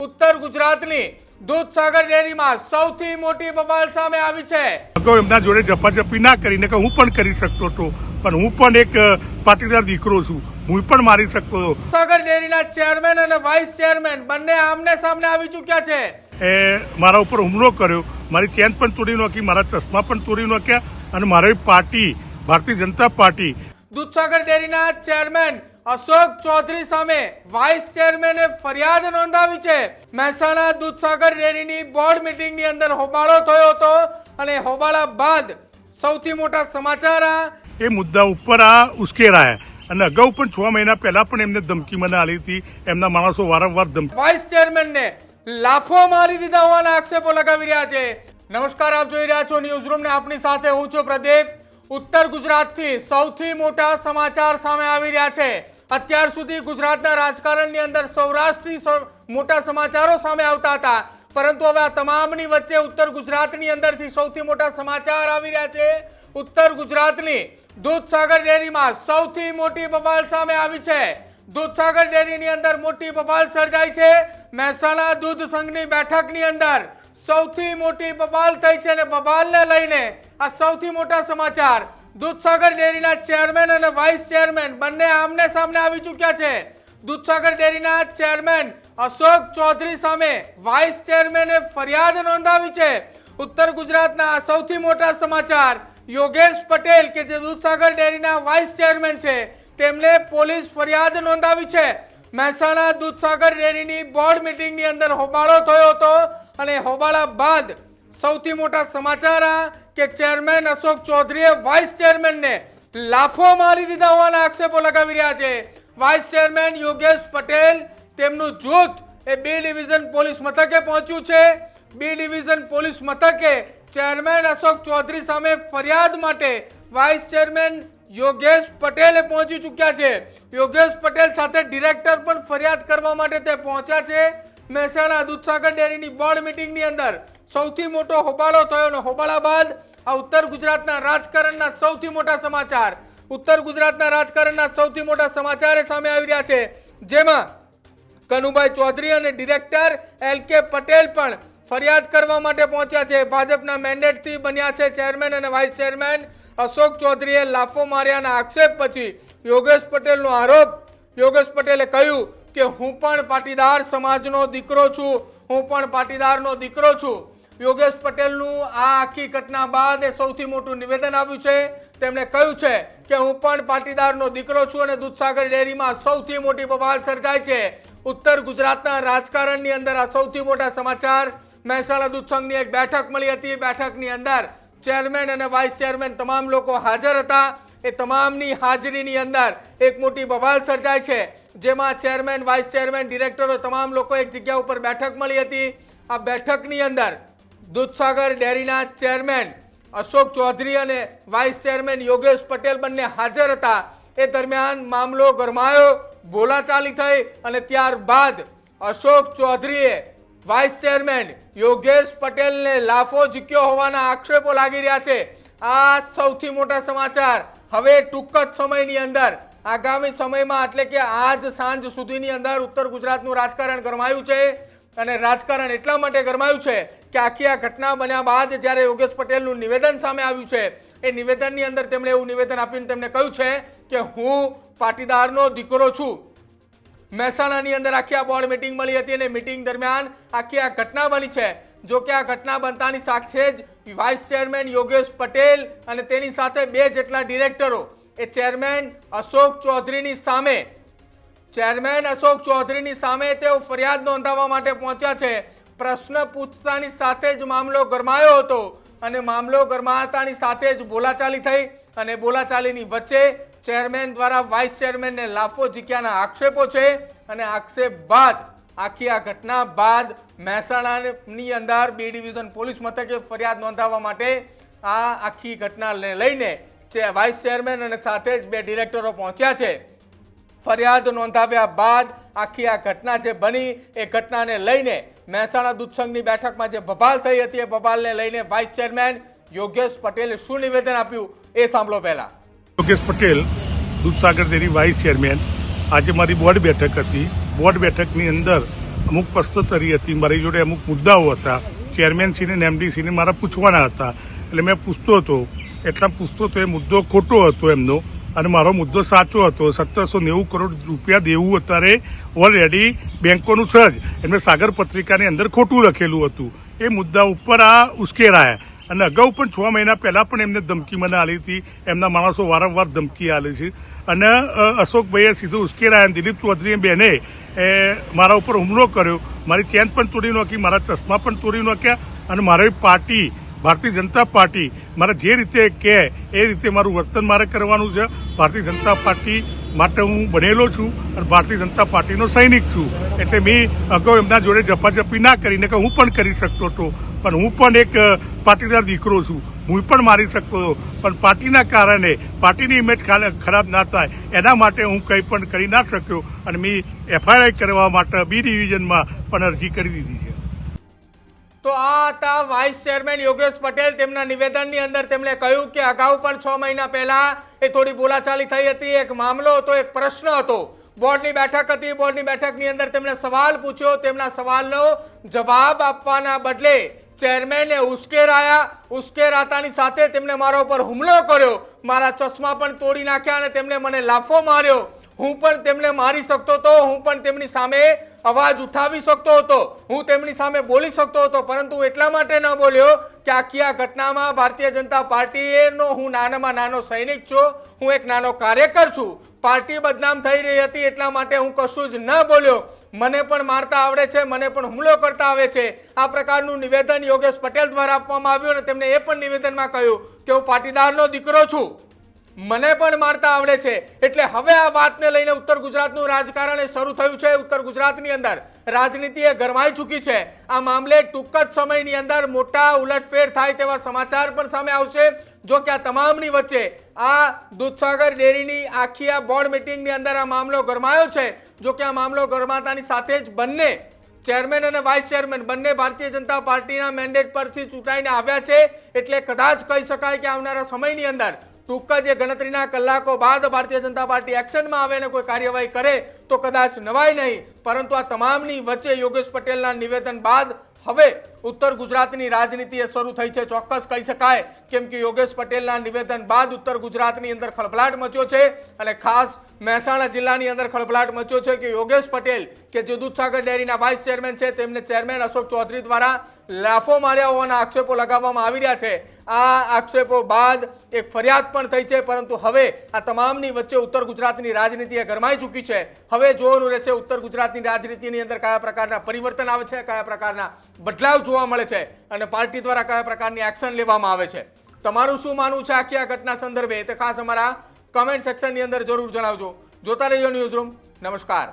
ઉત્તર ગુજરાતની દૂધસાગર ડેરીમાં સૌથી મોટી બબાલ સામે આવી છે। એમના જોડે ઝપાઝપી ના કરીને કે હું પણ કરી શકતો હતો, પણ હું પણ એક પાટીદાર દીકરો છું, હું પણ મારી શકતો હતો। દૂધસાગર ડેરીના ચેરમેન અને વાઇસ ચેરમેન બંને આમને સામને આવી ચૂક્યા છે। એ મારા ઉપર હુમલો કર્યો, મારી ચેન પણ તોડી નાખી, મારા ચશ્મા પણ તોડી નાખ્યા અને મારી પાર્ટી ભારતીય જનતા પાર્ટી દૂધસાગર ડેરીના ચેરમેન અશોક ચૌધરી સામે વાઇસ ચેરમેને ફરિયાદ નોંધાવી છે। મહેસાણા દૂધસાગર ડેરીની બોર્ડ મીટિંગની અંદર હોબાળો થયો હતો અને હોબાળા બાદ સૌથી મોટા સમાચાર એ મુદ્દા ઉપર ઉશ્કેરાયા અને અગાઉ પણ 6 મહિના પહેલા પણ એમને ધમકી મને આલી હતી। એમના માણસો વારંવાર ધમકી વાઇસ ચેરમેનને લાફો મારી દીધા હોવાના આક્ષેપો લગાવી રહ્યા છે। નમસ્કાર, આપ જોઈ રહ્યા છો ન્યૂઝ રૂમ ને આપની સાથે હું છું પ્રદીપ। ઉત્તર ગુજરાતથી સૌથી મોટા સમાચાર સામે આવી રહ્યા છે। અત્યાર સુધી ગુજરાતના રાજકારણની અંદર સૌરાષ્ટ્રથી મોટા સમાચારો સામે આવતા હતા, પરંતુ હવે આ તમામની વચ્ચે ઉત્તર ગુજરાતની અંદરથી સૌથી મોટા સમાચાર આવી રહ્યા છે। ઉત્તર ગુજરાતની દૂધસાગર ડેરીમાં સૌથી મોટી બબાલ સામે આવી છે। દૂધસાગર ડેરીની અંદર મોટી બબાલ સર્જાઈ છે। મહેસાણા દૂધ સંઘની બેઠકની અંદર સૌથી મોટી બબાલ થઈ છે અને બબાલને લઈને આ સૌથી મોટા સમાચાર। દૂધસાગર ડેરીના ચેરમેન અને વાઇસ ચેરમેન બંને આમને સામને આવી ચૂક્યા છે। દૂધસાગર ડેરીના ચેરમેન અશોક ચૌધરી સામે વાઇસ ચેરમેને ફરિયાદ નોંધાવી છે। ઉત્તર ગુજરાતના સૌથી મોટા સમાચાર। યોગેશ પટેલ કે જે દૂધસાગર ડેરીના વાઇસ ચેરમેન છે, તેમને પોલીસ ફરિયાદ નોંધાવી છે। મહેસાણા દૂધસાગર ડેરીની બોર્ડ મીટિંગની અંદર હોબાળો થયો હતો અને હોબાળા બાદ સૌથી મોટા સમાચાર કે ચેરમેન અશોક ચૌધરીએ વાઇસ ચેરમેનને લાફો મારી દીધા હોવાના આક્ષેપો લગાવી રહ્યા છે। વાઇસ ચેરમેન યોગેશ પટેલ તેમનું જૂથ એ બી ડિવિઝન પોલીસ મથકે પહોંચ્યું છે। બી ડિવિઝન પોલીસ મથકે ચેરમેન અશોક ચૌધરી સામે ફરિયાદ માટે વાઇસ ચેરમેન યોગેશ પટેલે પહોંચી ચૂક્યા છે। યોગેશ પટેલ સાથે ડિરેક્ટર પણ ફરિયાદ કરવા માટે તે પહોંચ્યા છે। મહેસાણા દૂધસાગર ડેરીની બોર્ડ મીટિંગની અંદર સૌથી મોટો હોબાળો થયો અને હોબાળા બાદ આ ઉત્તર ગુજરાતના રાજકારણના સૌથી મોટા સમાચાર। ઉત્તર ગુજરાતના રાજકારણના સૌથી મોટા સમાચાર સામે આવી રહ્યા છે, જેમાં કનુભાઈ ચૌધરી અને ડિરેક્ટર એલ.કે. પટેલ પણ ફરિયાદ કરવા માટે પહોંચ્યા છે। ભાજપના મેન્ડેટથી બન્યા છે ચેરમેન અને વાઇસ ચેરમેન। અશોક ચૌધરીએ લાફો માર્યાના આક્ષેપ પછી યોગેશ પટેલનો આરોપ। યોગેશ પટેલે કહ્યું કે હું પણ પાટીદાર સમાજનો દીકરો છું, હું પણ પાટીદારનો દીકરો છું। યોગેશ પટેલનું આ આખી ઘટના બાદ સૌથી મોટું નિવેદન આવ્યું છે। તેમણે કહ્યું છે કે હું પણ પાટીદારનો દીકરો છું અને દૂધસાગર ડેરીમાં સૌથી મોટી બબાલ સર્જાય છે। ઉત્તર ગુજરાતના રાજકારણની અંદર આ સૌથી મોટા સમાચાર। મહેસાણા દૂધ સંઘની એક બેઠક મળી હતી। બેઠકની અંદર ચેરમેન અને વાઇસ ચેરમેન તમામ લોકો હાજર હતા। એ તમામની હાજરીની અંદર એક મોટી બબાલ સર્જાય છે, જેમાં ચેરમેન, વાઇસ ચેરમેન, ડિરેક્ટરો તમામ લોકો એક જગ્યા ઉપર બેઠક મળી હતી। આ બેઠકની અંદર દૂધસાગર ડેરીના ચેરમેન અશોક ચૌધરી અને વાઇસ ચેરમેન યોગેશ પટેલ બંને હાજર હતા। એ દરમિયાન મામલો ગરમાયો, બોલાચાલી થઈ અને ત્યારબાદ અશોક ચૌધરીએ વાઇસ ચેરમેન યોગેશ પટેલને લાફો ઝીક્યો હોવાના આક્ષેપો લાગી રહ્યા છે। આ સૌથી મોટા સમાચાર। હવે ટૂંક જ સમયની અંદર આગામી સમયમાં એટલે કે આજ સાંજ સુધીની અંદર ઉત્તર ગુજરાતનું રાજકારણ ગરમાયું છે અને રાજકારણ એટલા માટે ગરમાયું છે કે આખી આ ઘટના બન્યા બાદ જ્યારે યોગેશ પટેલનું નિવેદન સામે આવ્યું છે, એ નિવેદનની અંદર તેમણે એવું નિવેદન આપીને તેમણે કહ્યું છે કે હું પાટીદારનો દીકરો છું। મહેસાણાની અંદર આખી આ બોર્ડ મીટિંગ મળી હતી અને મીટિંગ દરમિયાન આખી આ ઘટના બની છે। જો કે આ ઘટના બનતાની સાથે જ વાઇસ ચેરમેન યોગેશ પટેલ અને તેની સાથે 2 જેટલા ડિરેક્ટરો એ ચેરમેન અશોક ચૌધરીની સામે તેઓ ફરિયાદ નોંધાવવા માટે પહોંચ્યા છે। પ્રશ્ન પૂછતાની સાથે જ મામલો ગરમાયો હતો અને મામલો ગરમાતાની સાથે જ બોલાચાલી થઈ અને બોલાચાલીની વચ્ચે ચેરમેન દ્વારા વાઇસ ચેરમેનને લાફો ઝીક્યાના આક્ષેપો છે અને આક્ષેપ બાદ આખી આ ઘટના બાદ મહેસાણાની અંદર બી ડિવિઝન પોલીસ મથકે ફરિયાદ નોંધાવવા માટે આ આખી ઘટનાને લઈને વાઇસ ચેરમેન અને સાથે જ 2 ડિરેક્ટરો પહોંચ્યા છે। ફરિયાદ નોંધાવ્યા બાદ આખી આ ઘટના જે બની એ ઘટનાને લઈને મહેસાણા દૂધ સંઘની બેઠકમાં જે બબાલ થઈ હતી, એ બબાલને લઈને વાઇસ ચેરમેન યોગેશ પટેલે શું નિવેદન આપ્યું એ સાંભળો। પહેલા Yogesh Patel, Dudhsagar dairy vice chairman. આજે મારી બોર્ડ બેઠક હતી। બોર્ડ બેઠકની અંદર અમુક પ્રશ્નોત્તરી હતી, મારી જોડે અમુક મુદ્દાઓ હતા, ચેરમેનશ્રીને અને એમડીસીને મારા પૂછવાના હતા. એટલે મેં પૂછતો હતો એ મુદ્દો ખોટો હતો એમનો અને મારો મુદ્દો સાચો હતો. 1790 કરોડ રૂપિયા દેવું અત્યારે ઓલરેડી બેંકોનું છે જ. એમને સાગર પત્રિકાની અંદર ખોટું લખેલું હતું. એ મુદ્દા ઉપર આ ઉશ્કેરાયા અને અગાઉ પણ 6 મહિના પહેલા પણ એમને ધમકી મને આલી હતી. એમના માણસો વારંવાર ધમકી આલે છે અને અશોકભાઈએ સીધું ઉશ્કેરાયા અને દિલીપ ચૌધરીએ બેને મારા ઉપર હુમલો કર્યો. મારી ચેન પણ તોડી નાખી, મારા ચશ્મા પણ તોડી નાખ્યા અને મારી પાર્ટી ભારતીય જનતા પાર્ટી મારે જે રીતે કહે એ રીતે મારું વર્તન મારે કરવાનું છે. ભારતીય જનતા પાર્ટી માટે હું બનેલો છું અને ભારતીય જનતા પાર્ટીનો સૈનિક છું. એટલે મેં અગાઉ એમના જોડે ઝપાઝપી ના કરીને કે હું પણ કરી શકતો હતો, પણ હું પણ એક પાટીદાર દીકરો છું, હું પણ મારી શકતો હતો. પણ પાર્ટીના કારણે પાર્ટીની ઇમેજ ખરાબ ના થાય એના માટે હું કંઈ પણ કરી ના શક્યો અને મેં એફઆઈઆર કરવા માટે બી ડિવિઝનમાં પણ અરજી કરી દીધી છે. તો આ હતા વાઇસ ચેરમેન યોગેશ પટેલ. તેમના નિવેદનની અંદર તેમણે કહ્યું કે અગાઉ પણ 6 મહિના પહેલા એ થોડી બોલાચાલી થઈ હતી, એક મામલો હતો, એક પ્રશ્ન હતો, બોર્ડની બેઠક હતી. બોર્ડની બેઠકની અંદર તેમણે સવાલ પૂછ્યો, તેમના સવાલનો જવાબ આપવાના બદલે ચેરમેને ઉશ્કેરાતાની સાથે તેમણે મારા ઉપર હુમલો કર્યો, મારા ચશ્મા પણ તોડી નાખ્યા અને તેમણે મને લાફો માર્યો. હું પણ તેમને મારી શકતો હતો, હું પણ તેમની સામે અવાજ ઉઠાવી શકતો હતો, હું તેમની સામે બોલી શકતો હતો, પરંતુ એટલા માટે ન બોલ્યો કે આખી આ ઘટનામાં ભારતીય જનતા પાર્ટીનો હું નાનામાં નાનો સૈનિક છું, હું એક નાનો કાર્યકર છું. પાર્ટી બદનામ થઈ રહી હતી એટલા માટે હું કશું જ ન બોલ્યો. મને પણ મારતા આવડે છે, મને પણ હુમલો કરતા આવે છે. આ પ્રકારનું નિવેદન યોગેશ પટેલ દ્વારા આપવામાં આવ્યું અને તેમણે એ પણ નિવેદનમાં કહ્યું કે હું પાટીદારનો દીકરો છું, મને પણ મારતા આવડે છે. એટલે હવે આ વાતને લઈને ઉત્તર ગુજરાતનું રાજકારણ શરૂ થયું છે. ઉત્તર ગુજરાતની અંદર રાજનીતિ એ ગરમાઈ ચૂકી છે. આ મામલે ટૂંક જ સમયની અંદર મોટા ઉલટફેર થાય તેવા સમાચાર પણ સામે આવશે. જો કે આ તમામની વચ્ચે આ દૂધસાગર ડેરીની આખી આ બોર્ડ મીટિંગની અંદર આ મામલો ગરમાયો છે. જો કે આ મામલો ગરમાતાની સાથે જ બંને ચેરમેન અને વાઇસ ચેરમેન બંને ભારતીય જનતા પાર્ટીના મેન્ડેટ પરથી ચૂંટાઈને આવ્યા છે. એટલે કદાચ કહી શકાય કે આવનારા સમયની અંદર ટૂંક જ ગણતરીના કલાકો બાદ ભારતીય જનતા પાર્ટી એક્શનમાં આવે અને કોઈ કાર્યવાહી કરે તો કદાચ નવાય નહીં. પરંતુ આ તમામની વચ્ચે યોગેશ પટેલના નિવેદન બાદ હવે ઉત્તર ગુજરાતની રાજનીતિ શરૂ થઈ છે, ચોક્કસ કહી શકાય. કેમ કે યોગેશ પટેલના નિવેદન બાદ ઉત્તર ગુજરાતની અંદર ખળભળાટ મચ્યો છે અને ખાસ મહેસાણા જિલ્લાની અંદર ખળભળાટ મચ્યો છે કે યોગેશ પટેલ કે જે દૂધસાગર ડેરીના વાઇસ ચેરમેન છે તેમને ચેરમેન અશોક ચૌધરી દ્વારા લાફો માર્યા હોવાના આક્ષેપો લગાવવામાં આવી રહ્યા છે. આ આક્ષેપો બાદ એક ફરિયાદ પણ થઈ છે. પરંતુ હવે આ તમામની વચ્ચે ઉત્તર ગુજરાતની રાજનીતિ ગરમાઈ ચૂકી છે. હવે જોવાનું રહેશે ઉત્તર ગુજરાતની રાજનીતિની અંદર કયા પ્રકારના પરિવર્તન આવે છે, કયા પ્રકારના બદલાવ જોવા મળે છે અને પાર્ટી દ્વારા કયા પ્રકારની એક્શન લેવામાં આવે છે. તમારું શું માનવું છે આખી આ ઘટના સંદર્ભે તે ખાસ અમારા કમેન્ટ સેક્શનની અંદર જરૂર જણાવજો. જોતા રહેજો ન્યૂઝ રૂમ. નમસ્કાર.